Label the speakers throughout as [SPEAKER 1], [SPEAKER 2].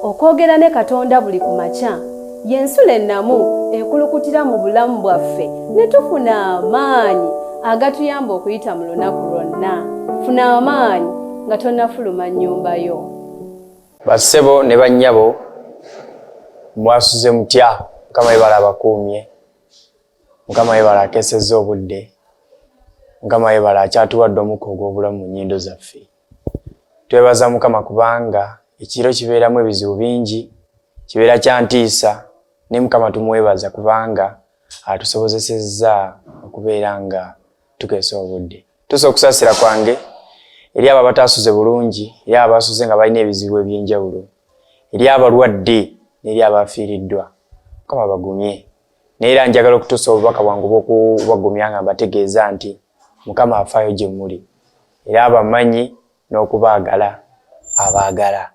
[SPEAKER 1] Okwogera ne Katonda buli ku makya y'ensula ennamu ekulukutira mu bulamu bwaffe ne tufuna amaanyi agatuyamba okuyita mu lunaku lwonna. Funa amaanyi nga tonnafuluma nnyumba yo.
[SPEAKER 2] Bassebo ne bannyabo mwasuze mutya? Mukama yebala abakuumye, Mukama yebala akeesezza obudde, Mukama yebala akyatuwadde omukka ogw'obulamu mu nnyindo zaffe. Twebaza Mukama kubanga ekiro kibeeramu ebizibu bingi, kibeera kya ntiisa, ne Mukama tumwebaza kubanga atusobozesezza okubeera nga tukeesa obudde. Tusa okusaasira kwange eri abo abataasuze bulungi, eri abo abasuze nga balina ebizibu eby'enjawulo, eri abalwadde n'eri abafiiriddwa. Mukama bagumye. Neera njagala okutuusa obubaka bwangu bw'okubagumya nga mbategeeza nti Mukama afaayo gye muli, era abamanyi n'okubaagala abaagala.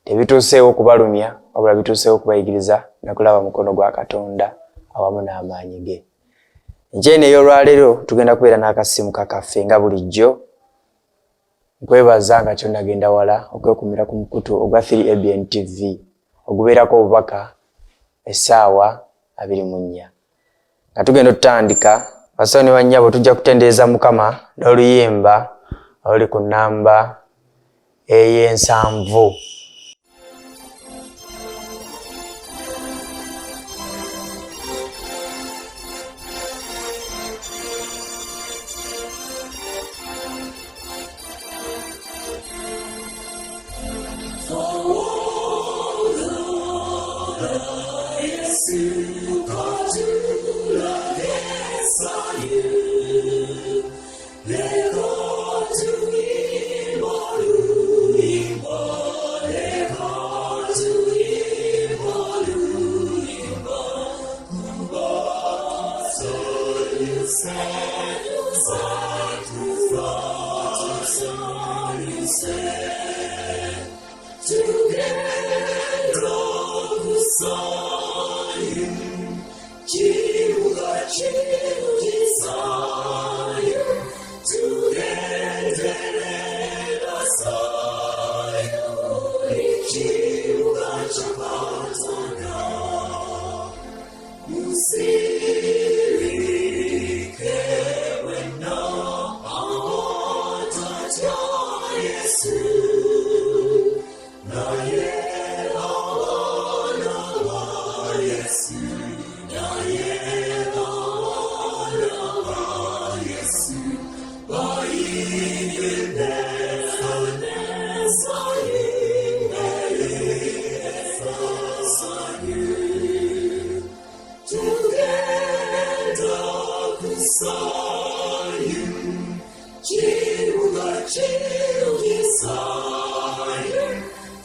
[SPEAKER 2] Tebituuseewo okubalumya, wabula bituuseewo okubayigiriza n'okulaba mukono gwa Katonda awamu n'amaanyi ge. Enkyene ey'olwaleero tugenda kubeera n'akasimu kakaffe nga bulijjo. Nkwebaza nga kyonna genda wala okwekumira ku mukutu ogwa 3ABN TV ogubeerako obubaka essaawa 24. Nga tugenda tutandika, basawo ne bannyabo tujja kutendereza Mukama n'oluyimba oluli ku nnamba ey'ensanvu.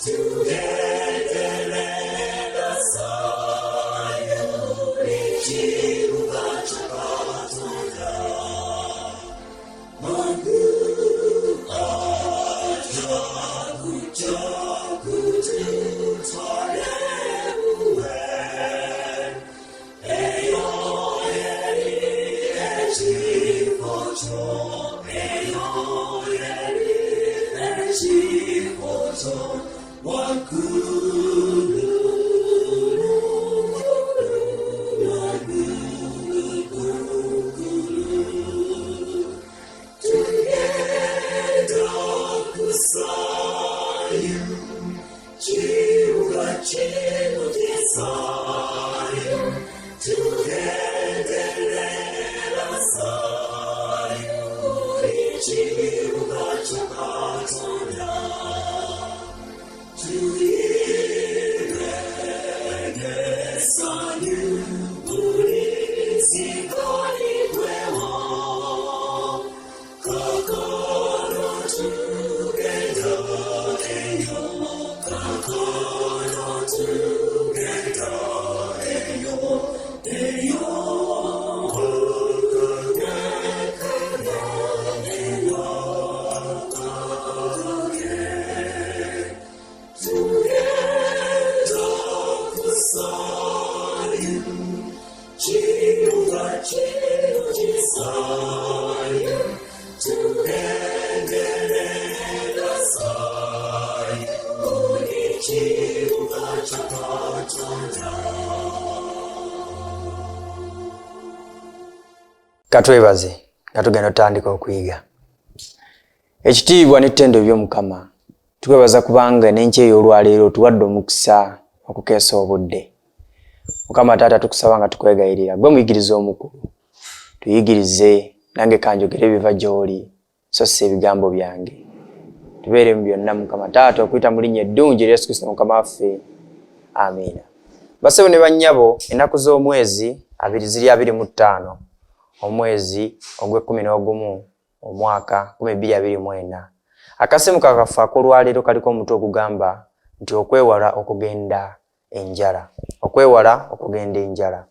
[SPEAKER 3] Together.
[SPEAKER 2] Katwebaze nga tugenda otandika okuyiga. Ekitiibwa n'ettendo by'Omukama tukwebaza kubanga n'enkya ey'olwaleero tuwadde omukisa okukeesa obudde. Mukama Taata tukusaba nga tukwegayirira gwe muyigiriza omukulu tuyigirize nange kanjogere ebiva gy'oli so si ebigambo byange. Tubeere mu byonna Mukama Taata okuyita mu linnya eddungi Yesu Kristo Mukama waffe. Amiina. Bassebo ne bannyabo ennaku z'omwezi 25 omwezi ogw'E11 omwaka 2024. Akasimu kakafa ak'olwaleero kaliko omutwe ogugamba nti okwewala okugenda enjala. Okwewala okugenda enjala.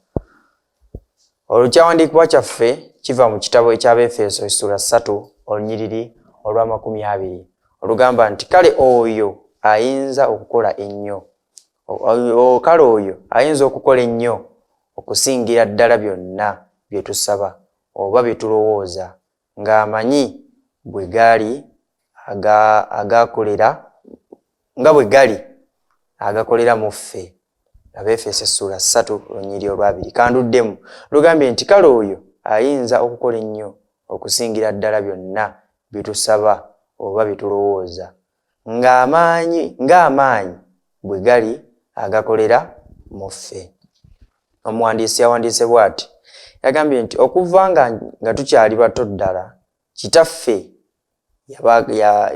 [SPEAKER 2] Olukyawandiikibwa kyaffe kiva mu kitabo eky'Abefeso Sura 3 olunyiriri olwa 20 olugamba nti kale oyo ayinza okukola ennyo. Kale oyo ayinza okukola ennyo okusingira ddala byonna bye tusaba oba bye tulowooza ng'amanyi bwe gali agakolera mu ffe. Abefeso Sura 3 olunyiriri olwa 2 kanduddemu lugambye nti kale oyo ayinza okukola ennyo okusingira ddala byonna bye tusaba oba bye tulowooza ng'amaanyi bwe gali agakolera mu ffe. Omuwandiisi yawandiise bw'ati yagambye nti okuva nga tukyali bato ddala kitaffe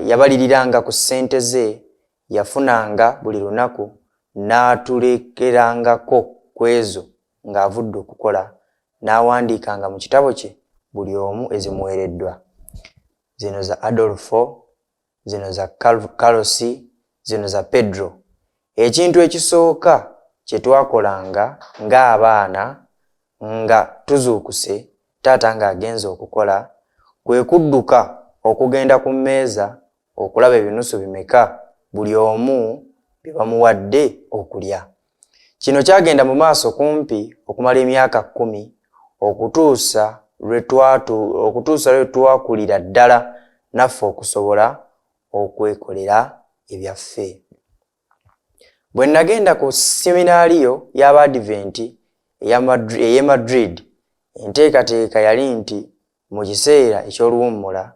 [SPEAKER 2] yabaliriranga ku ssente ze yafunanga buli lunaku n'atulekerangako ku ezo ng'avudde okukola n'awandiikanga mu kitabo kye buli omu ezimuweereddwa. Zino za Adolfo, zino za Carlosi, zino za Pedro. Ekintu ekisooka kye twakolanga ng'abaana nga tuzuukuse taata ng'agenze okukola kwe kudduka okugenda ku mmeeza okulaba ebinusu bimeka buli omu bye bamuwadde okulya. Kino kyagenda mu maaso kumpi okumala emyaka 10 okutuusa lwe twakulira ddala naffe okusobola okwekolera ebyaffe. Bwe nagenda ku seminaariyo y'Abadiventi ey'e Madrid, enteekateeka yali nti mu kiseera eky'oluwummula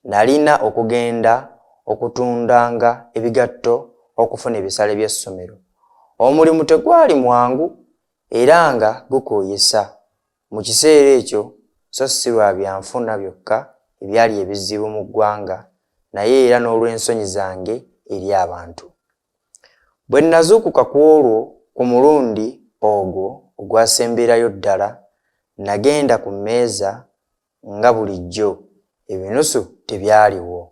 [SPEAKER 2] nalina okugenda okutundanga ebigatto okufuna ebisale by'essomero. Omulimu tegwali mwangu era nga gukooyesa mu kiseera ekyo, so si lwa byanfuna byokka ebyali ebizibu mu ggwanga naye era n'olw'ensonyi zange eri abantu. Bwe nazuukuka ku olwo ku mulundi ogwo ogwasemberayo ddala nagenda ku mmeeza nga bulijjo ebinusu tebyaliwo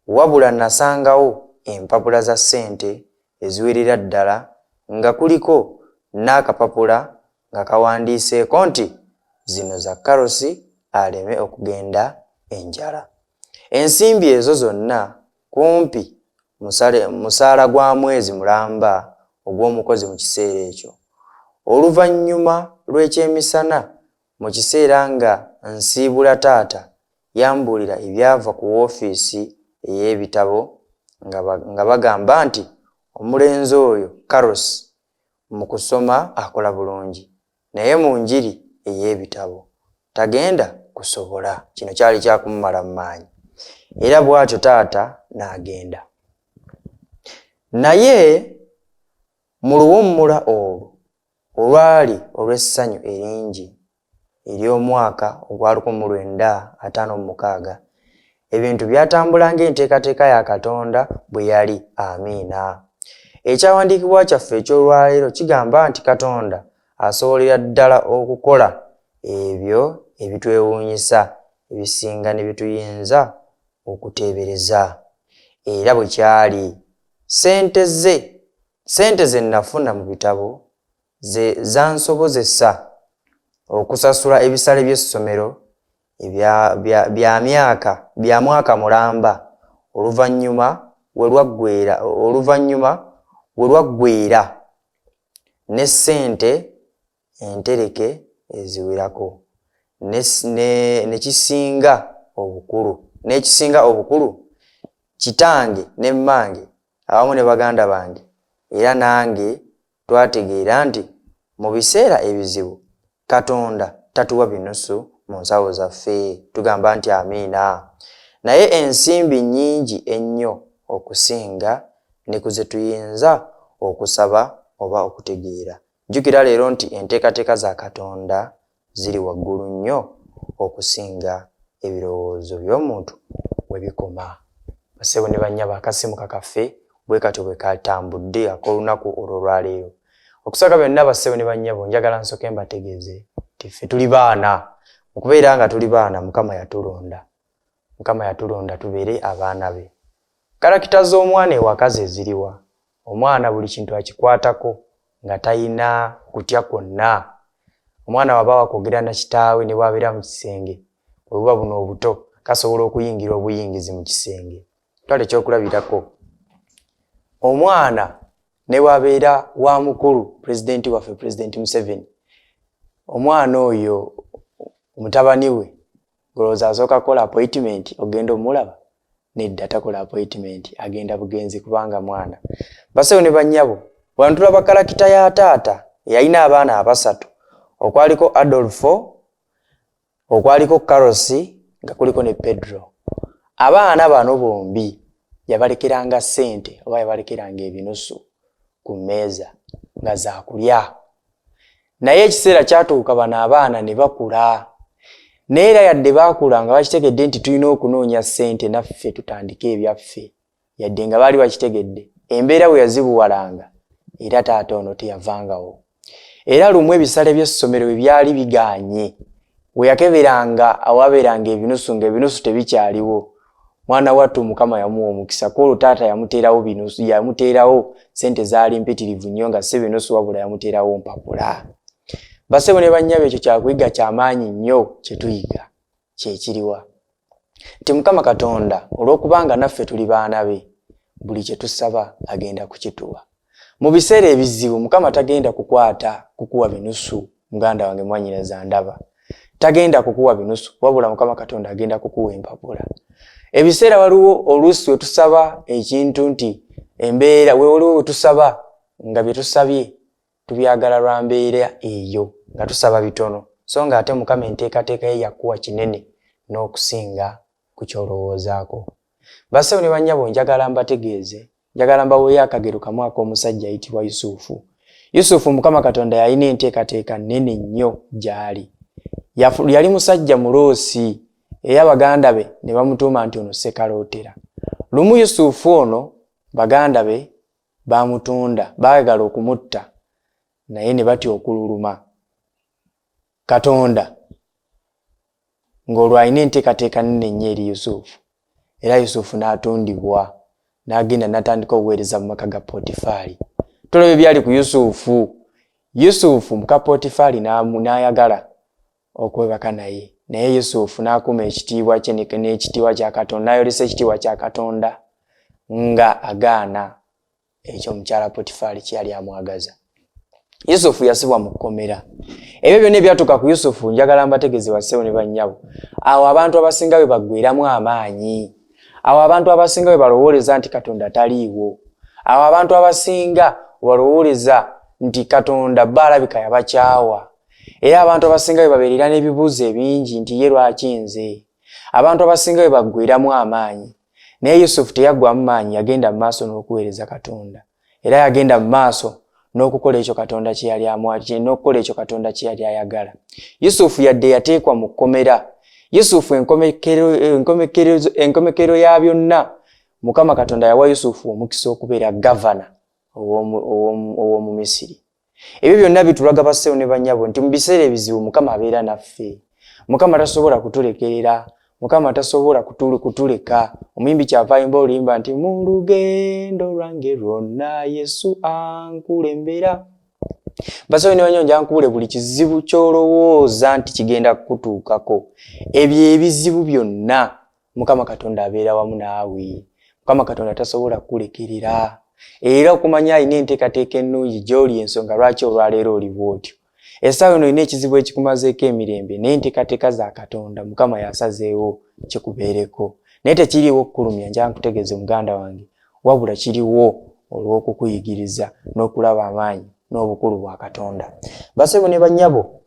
[SPEAKER 2] wabula nasangawo empapula za ssente eziwerera ddala nga kuliko n'akapapula nga kawandiiseeko nti zino za Carlosi aleme okugenda enjala. Ensimbi ezo zonna kumpi musaala gwa mwezi mulamba ogw'omukozi mu kiseera ekyo. Oluvannyuma lw'ekyemisana mu kiseera nga nsiibula taata yambuulira ebyava ku woofiisi ey'ebitabo nga bagamba nti omulenzi oyo Carlosi mu kusoma akola bulungi naye mu njiri ey'ebitabo tagenda kusobola. Kino kyali kyakumumala mu maanyi era bw'atyo taata n'agenda. Naye mu luwummula olwo olwali olw'essanyu eringi ery'omwaka ogwa 1956 ebintu byatambula ng'enteekateeka ya Katonda bwe yali. Amiina. Ekyawandiikibwa kyaffe eky'olwaleero kigamba nti Katonda asobolera ddala okukola ebyo ebitwewuunyisa ebisinga ne bituyinza okuteebereza. Era bwe kyali ssente ze nafuna mu bitabo zansobozesa okusasula ebisale by'essomero bya mwaka mulamba oluvannyuma we lwaggweera ne ssente entereke eziwerako n'ekisinga obukulu kitange ne mmange awamu ne baganda bange era nange twategeera nti mu biseera ebizibu Katonda tatuwa binusu mu nsawo zaffe. Tugamba nti amiina. Naye ensimbi nnyingi ennyo okusinga ne ku ze tuyinza okusaba oba okutegeera. Jjukira leero nti enteekateeka za Katonda ziri waggulu nnyo okusinga ebirowoozo by'omuntu bwe bikoma. Bassebo ne bannyabo, akasimu kakaffe bwe katyo bwe katambudde ak'olunaku olwo lwaleero. Okusaka byonna bassebo ne bannyabo, njagala nsooke mbategeeze nti ffe tuli baana. Mu kubeera nga tuli baana, Mukama yatulonda. Mukama yatulonda tubeere abaana be. Karakita z'omwana ewaka ze ziriwa? Omwana buli kintu akikwatako nga talina kutya kwonna. Omwana waba wakwogera na kitaawe ne bw'abeera mu kisenge, bwe buba buno obuto kasobola okuyingira obuyingizi mu kisenge. Twale ekyokulabirako. Omwana ne bw'abeera wa mukulu, pulezidenti waffe Pulezidenti Museveni, omwana oyo mutabani we golooza asooka kukola appointment ogenda omulaba? Nedda, takola appointment, agenda bugenzi kubanga mwana. Bassebo ne bannyabo, wano tulaba kalakita ya taata yalina abaana abasatu, okwaliko Adolfo, okwaliko Carlos, nga kuliko ne Pedro. Abaana bano bombi yabalekeranga ssente oba yabalekeranga ebinusu ku mmeeza nga za kulya. Naye ekiseera kyatuuka bano abaana ne bakula. Neera yadde baakula nga bakitegedde nti tulina okunoonya ssente naffe tutandike ebyaffe, yadde nga baali bakitegedde, embeera bwe yazibuwalanga era taata ono teyavangawo. Era lumu ebisale by'essomero bwe byali bigaanye, we yakeberanga awabeeranga ebinusu ng'ebinusu tebikyaliwo, mwana wattu Mukama yamuwa omukisa. Kwolwo taata yamuteerawo binusu, yamuteerawo ssente zaali mpitirivu nnyo nga si binusu wabula yamuteerawo mpapula. Bassebo ne bannyabo, ekyo kyakuyiga ky'amaanyi nnyo kye tuyiga kye kiriwa nti Mukama Katonda olw'okubanga naffe tuli baana be, buli kye tusaba agenda kukituwa. Mu biseera ebizibu Mukama tagenda kukuwa binusu, muganda wange mwannyinaza ndaba, tagenda kukuwa binusu wabula Mukama Katonda agenda kukuwa empapula. Ebiseera waliwo oluusi we tusaba ekintu nti embeera waliwo we tusaba nga bye tusabye tubyagala lwa mbeera eyo nga tusaba bitono, so nga ate Mukama enteekateeka ye yakuwa kinene n'okusinga ku kyolowoozaako. Bassebo ne bannyabo, njagala mbategeeze, njagala mbaweeyo akagero kamu ak'omusajja ayitibwa Yusufu. Yusufu Mukama Katonda yalina enteekateeka nnene nnyo gy'ali. Yali musajja muloosi era baganda be ne bamutuuma nti ono Ssekalootera. Lumu Yusufu ono baganda be bamutunda, baagala okumutta, naye ne batya okululuma Katonda ng'olwo alina enteekateeka nnene nnyo eri Yusufu. Era Yusufu n'atundibwa n'agenda n'atandika okuweereza mu maka ga Potifaali. Tulaba ebyali ku Yusufu. Yusufu muka Potifaali n'ayagala okwebaka naye, naye Yusufu n'akuuma ekitiibwa kye n'ekitiibwa kya Katonda, n'ayolesa ekitiibwa kya Katonda nga agaana ekyo mukyala Potifaali kye yali amwagaza. Yusufu yasibwa mu kkomera. Ebyo byonna ebyatuuka ku Yusufu njagala mbategeeze bassebo ne bannyabo, awo abantu abasinga bwe baggweeramu amaanyi, awo abantu abasinga bwe balowooleza nti Katonda taliiwo, awo abantu abasinga balowooleza nti Katonda baalabika yabakyawa, era abantu abasinga bwe babeerera n'ebibuuzo ebingi nti ye lwaki nze. Abantu abasinga bwe baggweeramu amaanyi, naye Yusufu teyaggwamu maanyi, yagenda mu maaso n'okuweereza Katonda, era yagenda mu maaso n'okukola ekyo Katonda kye yali amwatye, n'okukola ekyo Katonda kye yali ayagala. Yusufu yadde yateekwa mu kkomera. Yusufu enkomekero ya byonna, Mukama Katonda yawa Yusufu omukisa okubeera gavana ow'omu Misiri. Ebyo byonna bitulaga bassebo ne bannyabo nti mu biseera ebizibu Mukama abeera naffe. Mukama tasobola kutulekerera, Mukama tasobola kutuleka. Omuyimbi kyava ayimba oluyimba nti mu lugendo lwange lwonna Yesu ankulembera. Bassebo ne bannyabo, njagala nkubule buli kizibu ky'olowooza nti kigenda kukutuukako, ebyo ebizibu byonna Mukama Katonda abeera wamu naawe. Mukama Katonda tasobola kulekerera. Era okumanya alina enteekateeka ennungi gy'oli, ensonga lwaki olwaleero oli bw'otyo. Essaawa eno olina ekizibu ekikumazeeko emirembe, n'enteekateeka za Katonda Mukama yasazeewo kikubeereko. Naye tekiriiwo okukulumya, njagala nkutegeeze muganda wange, wabula kiriwo olw'okukuyigiriza n'okulaba amaanyi n'obukulu bwa Katonda. Basebo ne bannyabo,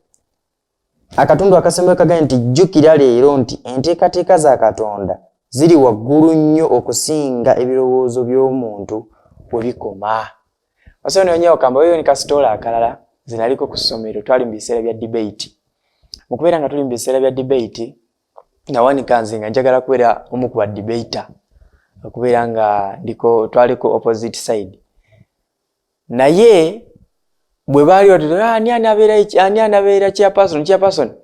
[SPEAKER 2] akatundu akasembe kagamba nti jjukira leero nti enteekateeka za Katonda ziri waggulu nnyo okusinga ebirowoozo by'omuntu bwe bikoma. Basebo ne bannyabo, kambayo ni kasitoola akalala zinaliko ku ssomero, twali mu biseera bya debate. Mu kubeera nga tuli mu biseera bya debate, nawanika nze nga njagala kubeera omu ku badebater, okubeera nga twaliko opposite side. Naye bwe baali ani anabeera chairperson,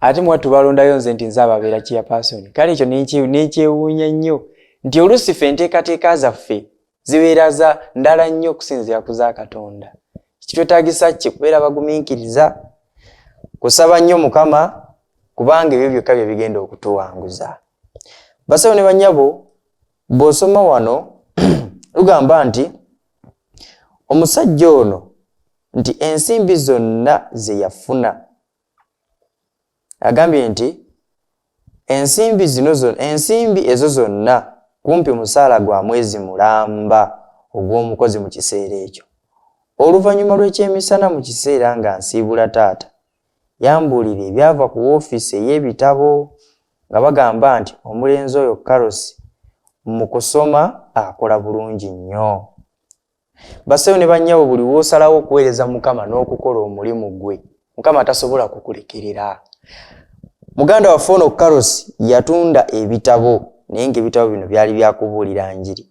[SPEAKER 2] ate mwattu balondayo nze nti nze ababeera chairperson. Kale ekyo nekyewuunya nnyo nti oluusi ffe enteekateeka zaffe zibeera za ndala nnyo okusinziira ku za Katonda. Kitwetaagisa ki? Kubeera bagumiikiriza, kusaba nnyo Mukama, kubanga ebyo byokka bye bigenda okutuwanguza. Basebo ne bannyabo, bw'osoma wano lugamba nti omusajja ono nti ensimbi zonna ze yafuna, agambye nti ensimbi ezo zonna kumpi musaala gwa mwezi mulamba ogw'omukozi mu kiseera ekyo. Oluvannyuma lw'ekyemisana mu kiseera nga nsiibula taata, yambuulira ebyava ku woofiisi ey'ebitabo nga bagamba nti omulenzi oyo Karosi mu kusoma akola bulungi nnyo. Basebo ne bannyabo, buli w'osalawo okuweereza Mukama n'okukola omulimu gwe, Mukama tasobola kukulekerera. Muganda waffe ono Karosi yatunda ebitabo, naye ng'ebitabo bino byali byakubuulira njiri.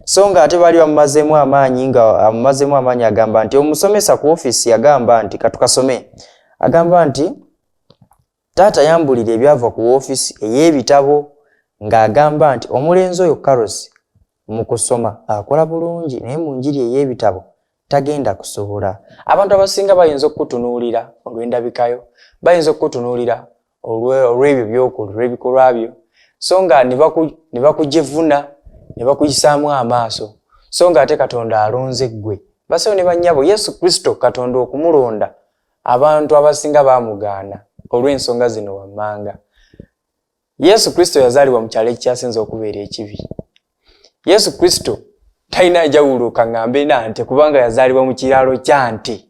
[SPEAKER 2] So nga ate baali bamumazeemu amaanyi, agamba nti omusomesa ku woofiisi yagamba nti katukasome, agamba nti taata yambulira ebyava ku woofiisi ey'ebitabo ng'agamba nti omulenzi oyo Karosi mu kusoma akola bulungi, naye mu njiri ey'ebitabo tagenda kusobola. Abantu abasinga bayinza okutunuulira olw'endabikayo, bayinza okutunuulira olw'ebyo by'okola, olw'ebikolwa byo, so nga ne bakujevuna, ne bakuyisaamu amaaso, so nga ate Katonda alonze ggwe. Basebo ne bannyabo, Yesu Kristo Katonda okumulonda, abantu abasinga baamugaana olw'ensonga zino wammanga. Yesu Kristo yazaalibwa mu kyalo ekyasinze okubeera ekibi. Yesu Kristo talina njawulo kaŋŋambe nante kubanga yazaalibwa mu kiraalo kya nte.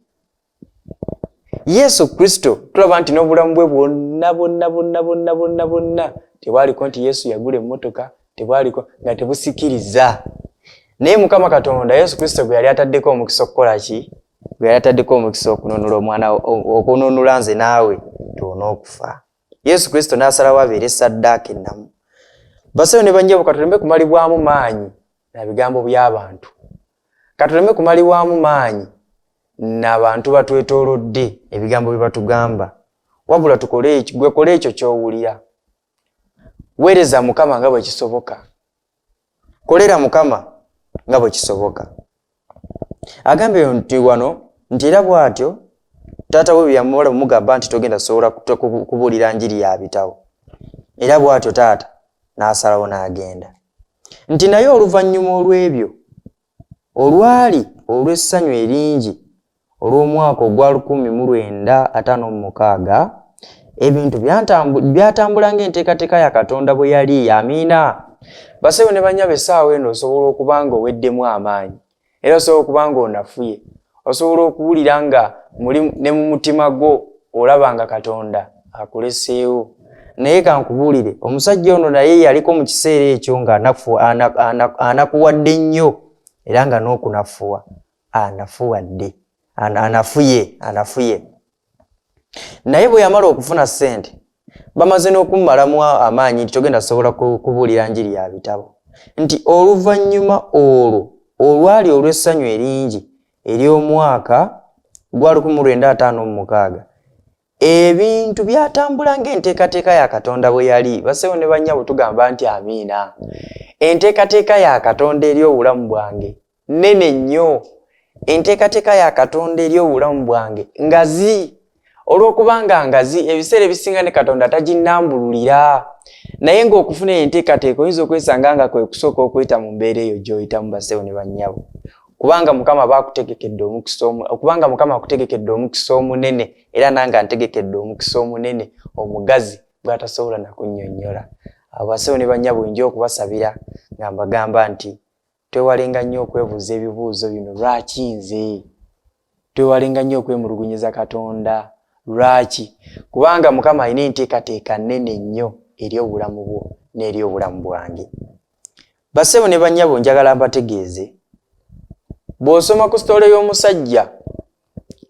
[SPEAKER 2] Yesu Kristo tulaba nti n'obulamu bwe bwonna tebwaliko nti Yesu yagula emmotoka, tebwaliko nga tebusikiriza. Naye Mukama Katonda Yesu Kristo gwe yali ataddeko omukisa okukola ki? Gwe yali ataddeko omukisa okununula omwana, okununula nze naawe tuonookufa. Yesu Kristo n'asalawo abeere ssaddaaka ennamu. Basebo ne bannyabo, katuleme kumalibwamu maanyi na bigambo by'abantu. Katuleme kumalibwamu maanyi n'abantu batwetoolodde ebigambo bye batugamba. Wabula tukole ekyo ky'owulira. Weereza Mukama nga bwe kisoboka. Kolera Mukama nga bwe kisoboka. Agambye nti wano nti era bw'atyo taata we byamuwola mugamba nti togenda sobola kubuulira njiri ya bitabo. Era bw'atyo taata n'asalawo n'agenda. Nti naye oluvannyuma olw'ebyo olwali olw'essanyu eringi olw'omwaka ogwa 1956 ebintu byatambula ng'enteekateeka ya Katonda bwe yali. Amiina. Basebo ne bannyabo, essaawa eno osobola okuba nga oweddemu amaanyi, era osobola okuba nga onafuye, osobola okuwulira nga ne mu mutima gwo olaba nga Katonda akuleseewo. Naye kankubuulire, omusajja ono naye yaliko mu kiseera ekyo nga anakuwadde nnyo, era nga n'okunafuwa anafuwadde, anafuye. Naye bwe yamala okufuna ssente, bamaze n'okumumalamu amaanyi nti togenda sobola kubuulira njiri ya bitabo. Nti oluvannyuma olwo olwali olw'essanyu eringi ery'omwaka gwa 1956 ebintu byatambula ng'enteekateeka ya Katonda bwe yali. Basebo ne bannyabo, tugamba nti amiina. Enteekateeka ya Katonda eri obulamu bwange nnene nnyo. Enteekateeka ya Katonda eri obulamu bwange ngazi. Olw'okubanga ngazi, ebiseera ebisinga ne Katonda taginnambululira. Naye ng'okufuna enteekateeka oyinza okwesanga nga kwe kusooka okuyita mu mbeera eyo gy'oyitamu. Basebo ne bannyabo, kubanga Mukama baakutegekedde omukisa okubanga Mukama akutegekedde omukisa omunene, era nange ntegekedde omukisa omunene omugazi gw'atasobola na kunnyonnyola. Basebo ne bannyabo, nja okubasabira nga mbagamba nti twewalenga nnyo okwebuuza ebibuuzo bino. Lwaki nze? twewalenga nnyo okwemulugunyiza Katonda. Lwaki? Kubanga Mukama alina enteekateeka nnene nnyo eri obulamu bwo n'eri obulamu bwange. Bassebo ne bannyabo njagala mbategeeze, bw'osoma ku sitole y'omusajja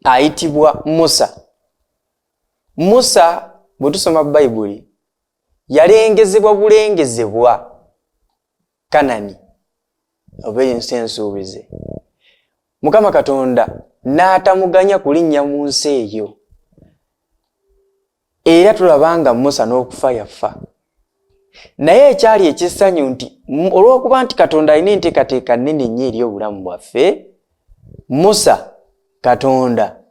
[SPEAKER 2] ayitibwa Musa. Musa bwe tusoma Bayibuli yalengezebwa bulengezebwa Kanani oba ensi ensuubize. Mukama Katonda n'atamuganya kulinnya mu nsi eyo. Era tulabanga Musa n'okufa yafa. Naye ekyali ekissanyu nti olw'okuba nti Katonda alina enteekateeka nnene nnyo eri obulamu bwaffe, Musa Katonda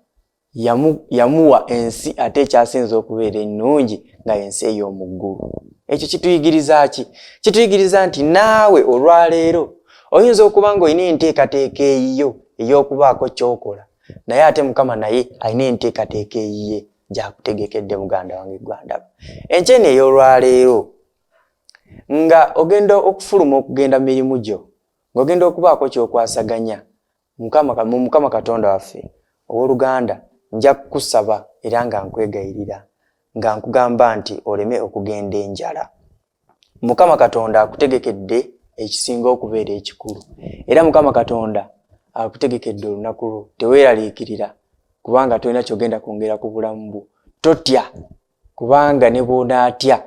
[SPEAKER 2] yamuwa ensi ate ekyasinza okubeera ennungi nga ensi ey'omu ggulu. Ekyo kituyigiriza ki? Kituyigiriza nti naawe olwaleero oyinza okuba ng'olina enteekateeka eyiyo ey'okubaako ky'okola, naye ate Mukama naye alina enteekateeka eyiye gy'akutegekedde muganda wange gwandaba. Enkyeni ey'olwaleero nga ogenda okufuluma okugenda mu mirimu gyo, ng'ogenda okubaako ky'okwasaganya Mukama Katonda waffe owooluganda, nja kukusaba era nga nkwegayirira nga nkugamba nti oleme okugenda enjala. Mukama Katonda akutegekedde ekisinga okubeera ekikulu, era Mukama Katonda akutegekedde olunaku lwo. Teweeraliikirira kubanga tolina kyogenda kwongera ku bulamu bwo. Totya kubanga ne bw'onaatya,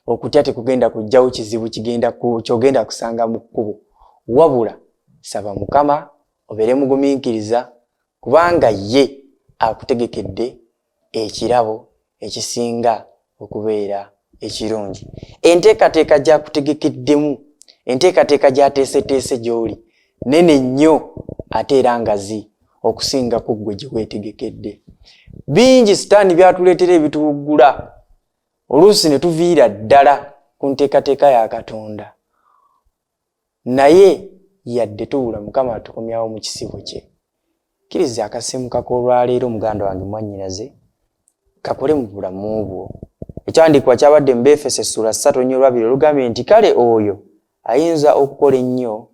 [SPEAKER 2] okutya tekugenda kujjawo kizibu kyogenda kusanga mu kkubo. Wabula saba Mukama obeere mugumiikiriza kubanga ye akutegekedde ekirabo ekisinga okubeera ekirungi. Enteekateeka gy'akutegekeddemu, enteekateeka gy'ateeseteese gy'oli nene nnyo ate era ngazi okusinga ku ggwe gye weetegekedde. Bingi sitaani byatuleetera ebituwuggula, oluusi ne tuviira ddala ku nteekateeka ya Katonda, naye yadde tubula Mukama atukomyawo mu kisibo kye. Kkiriza akasimu k'olwaleero muganda wange mwannyinaze kakole mu bulamu bwo. Ekyandiikibwa kyabadde mu Befeso essula 3:2 olugambye nti kale oyo ayinza okukola ennyo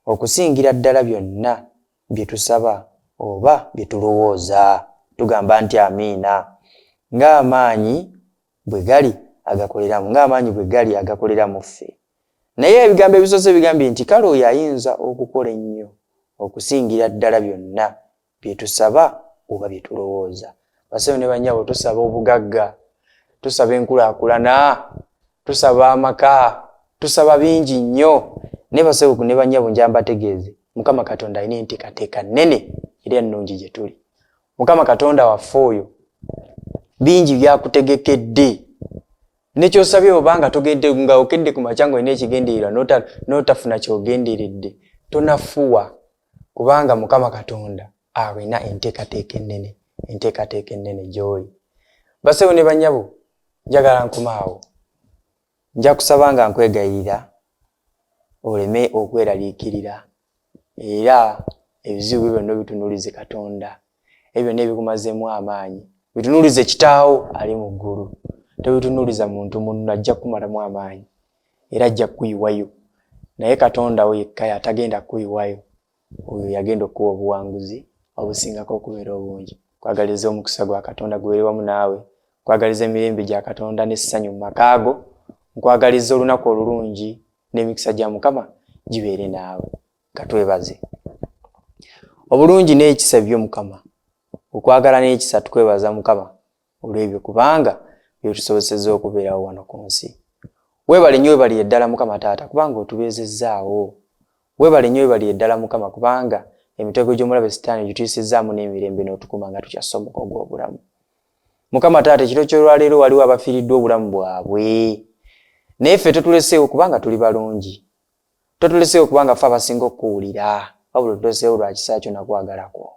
[SPEAKER 2] okusingira ddala byonna bye tusaba oba bye tulowooza. Tugamba nti amiina. Ng'amaanyi bwe gali agakolera mu ffe. Naye ebigambo ebisoose bigambye nti kale oyo ayinza okukola ennyo okusingira ddala byonna bye tusaba oba bye tulowooza. Bassebo ne bannyabo, tusaba obugagga, tusaba enkulaakulana, tusaba amaka, tusaba bingi nnyo. Ne bassebo ne bannyabo nja mbategeeze, Mukama Katonda alina enteekateeka nnene era ennungi gye tuli. Mukama Katonda waffe oyo bingi byakutegekedde. Nekyosabye obanga togende nga okedde ku macyango olina ekigendererwa n'otafuna kyogenderedde, tonafuwa kubanga Mukama Katonda alina enteekateeka ennene gy'oli. Bassebo ne bannyabo, njagala nkomaawo. Nja kusaba nga nkwegayirira oleme okweraliikirira era ebizibu byonna bitunuulize Katonda. Ebyo byonna ebikumazeemu amaanyi bitunuulize Kitaawo ali mu ggulu. Tebitunuuliza muntu munno, ajja kumalamu amaanyi era ajja kuyiwayo. Naye Katonda we yekka yatagenda kuyiwayo, oyo yagenda okuwa obuwanguzi obusingako okubeera obungi. Kwagaliza omukisa gwa Katonda gubeere wamu naawe. Kwagaliza emirembe gya Katonda n'essanyu mu makaago. Nkwagaliza olunaku olulungi n'emikisa gya Mukama gibeere naawe. Katwebaze. Obulungi n'ekisa by'Omukama, okwagala n'ekisa tukwebaza Mukama olw'ebyo kubanga byetusobozesezza okubeerawo wano ku nsi. Weebale nnyo, weebalire ddala Mukama Taata kubanga otubeezezzaawo. Weebale nnyo, weebalire ddala Mukama kubanga emitego gy'omulabe Sitaani gituyisizzaamu n'emirembe n'otukuma nga tukyasomoka ogw'obulamu. Mukama Taata, ekiro ky'olwaleero waliwo abafiiriddwa obulamu bwabwe. Naye ffe totuleseewo kubanga tuli balungi. Totuleseewo kubanga ffe abasinga okuwulira, wabula otuleseewo lwa kisa kyo nakwagalako.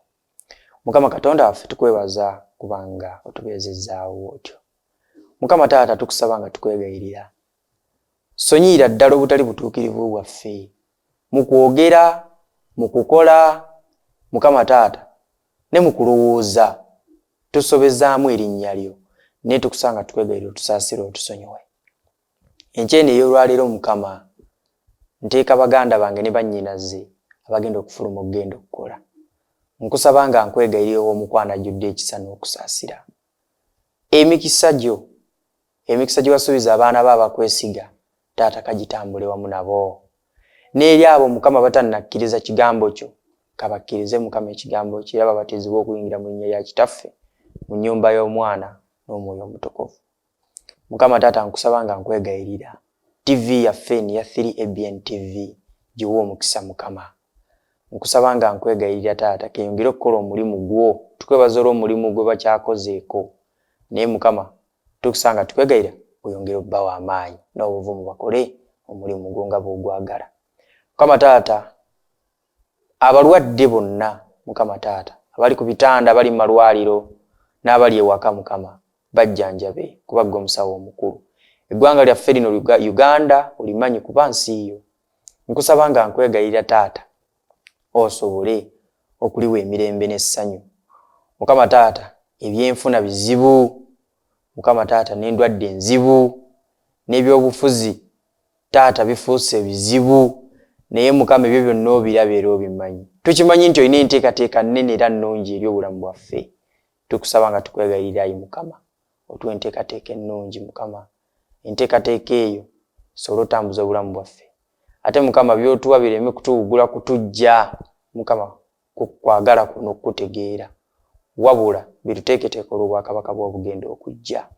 [SPEAKER 2] Mukama Katonda waffe tukwebaza kubanga otubeezezzaawo otyo. Mukama Taata, tukusaba nga tukwegayirira. Sonyiira ddala obutali butuukirivu bwaffe mu kwogera, mu kukola, Mukama Taata, ne mu kulowooza. Tusobezaamu erinnya lyo, naye tukusanga tukwegayirira otusaasire otusonyiwe. Enkyeni ey'olwaleero Mukama, nteeka baganda bange ne bannyinaze abagenda okufuluma okugenda okukola. nkusaba nga nkwegayirira omukwana ajjudde ekisa n'okusaasira. Emikisa gyo basuubiza abaana bo abakwesiga, taata kagitambule wamu nabo. N'eri abo Mukama batannakkiriza kigambo kyo, kabakkirize Mukama ekigambo kyo era babatizibwe okuyingira mu linnya lya Kitaffe, mu nnyumba y'Omwana n'Omwoyo Omutukuvu. Mukama taata nkusaba nga nkwegayirira TV yaffe ya 3ABN TV giwa omukisa Mukama. Nkusaba nga nkwegayirira taata keyongere okukola omulimu gwo, tukwebaza olw'omulimu gwe bakyakozeeko. Naye Mukama tukusanga tukwegayirira oyongere obbawo amaanyi n'obuvumu bakole omulimu gwo nga bw'ogwagala. Mukama taata abalwadde bonna Mukama taata abali ku bitanda abali mu malwaliro n'abali ewaka Mukama bajjanjabe kuba ggwe omusawo omukulu. Eggwanga lyaffe lino Uganda olimanyi kuba nsi yo. Nkusaba nga nkwegayirira taata osobole okuliwa emirembe n'essanyu. Mukama taata ebyenfuna bizibu, Mukama taata n'endwadde enzibu, n'ebyobufuzi taata bifuuse bizibu, naye Mukama ebyo byonna obiraba era obimanyi. Tukimanyi nti olina enteekateeka nnene era nnungi eri obulamu bwaffe. Tukusaba nga tukwegayirira ayi Mukama otuwa enteekateeka ennungi Mukama. Enteekateeka eyo esobole otambuza obulamu bwaffe. Ate Mukama by'otuwa bireme kutuwugula kutujja Mukama kwagala kuno okutegeera, wabula bituteeketeeka olw'obwakabaka bw'obugenda okujja.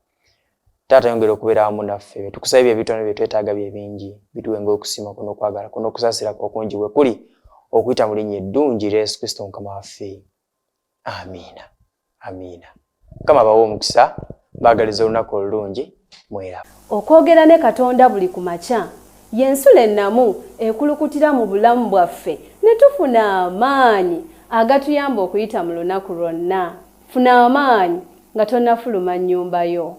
[SPEAKER 2] Taata yongera okubeera wamu naffe. Tukusaba ebyo ebitono bye twetaaga bye bingi, bituwenga okusiima kuno okwagala kuno okusaasira okungi bwe kuli okuyita mu linnya eddungi lya Yesu Kristo Mukama waffe. Amiina. Amiina. Mukama bawe omukisa, baagaliza olunaku olulungi, mweraba.
[SPEAKER 1] Okwogera ne Katonda buli ku makya y'ensula ennamu ekulukutira mu bulamu bwaffe ne tufuna amaanyi agatuyamba okuyita mu lunaku lwonna. Funa amaanyi nga tonnafuluma nnyumba yo.